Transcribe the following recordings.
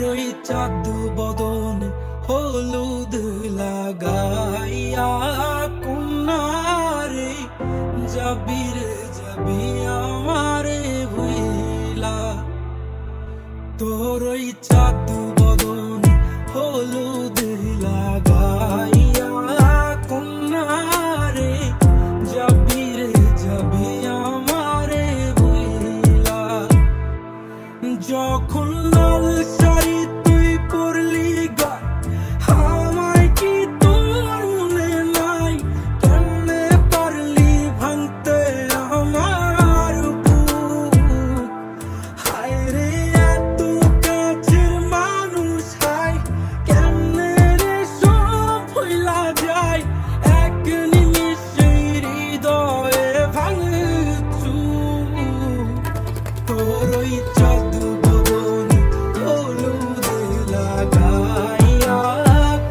ওই চাঁদ বদন হলুদ লাগাইয়া কন্যারে যাবি রে যাবি আমারে ভুইলা। তোর ওই চাঁদ বদন হলুদ লাগাইয়া কন্যারে যাবি রে যাবি আমারে ভুইলা। যখন লাল শাড়ি তুই পরলি গায় আমায় কি তোর মনে নাই? কেমনে পারলি ভাঙতে আমার বুক? হায় রে এত কাছের মানুষ, হায় কেমনে রে সব ভুইলা যায়? এক নিমিষে হৃদয়ে ভাঙে চুপ। তোর ওই চাঁদ বদন হলুদ লাগাইয়া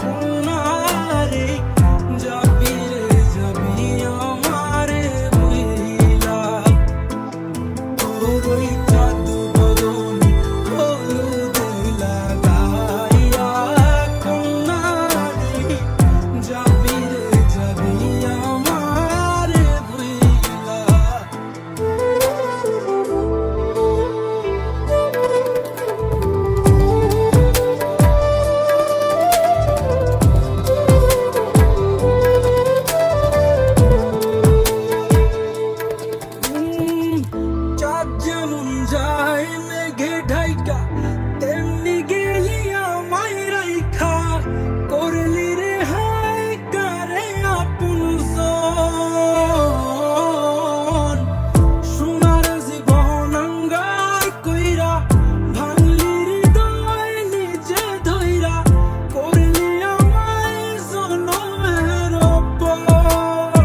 কন্যারে যাবি রে যাবি আমারে ভুইলা। তোর ওই চাঁদ বদন হলুদ লাগাইয়া কন্যারে যাবি রে যাবি আমারে ভুইলা। চাঁদ যেমন যায় মেঘে ঢাইকা, তেমনি গেলি আমায় রাইখা। করলি রে হায় কারে আপনজন, সোনার জীবন আঙ্গার কইরা ভাঙলি হৃদয় নিজে ধইরা। করলি আমায় জনমের পর।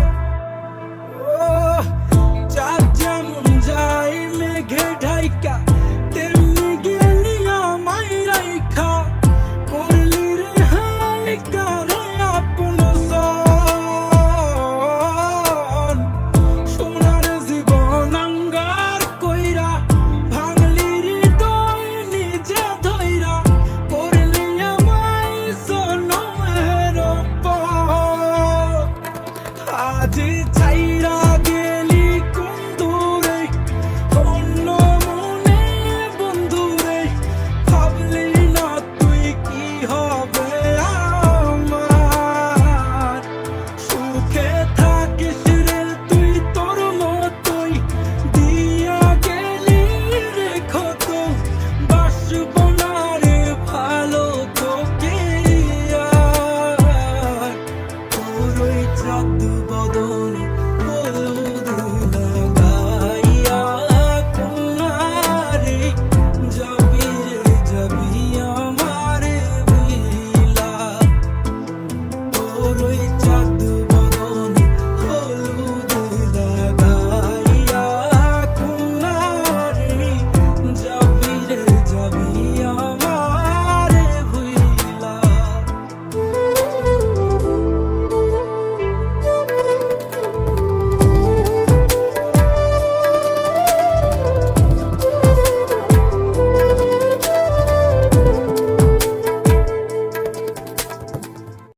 চাঁদ যেমন যায় মেঘে ঢাইকা, তেমনি গেলি আমায় রাইখা। করলি রে হায় কারে আপনজন, সোনার জীবন আঙ্গার কইরা ভাঙলি হৃদয় নিজে ধইরা। করলি আমায় জনমের পর। আজ ছাইরা গেলি কোন দূরে অন্য মনে বন্ধুরে, ভাবলি না তুই কি হবে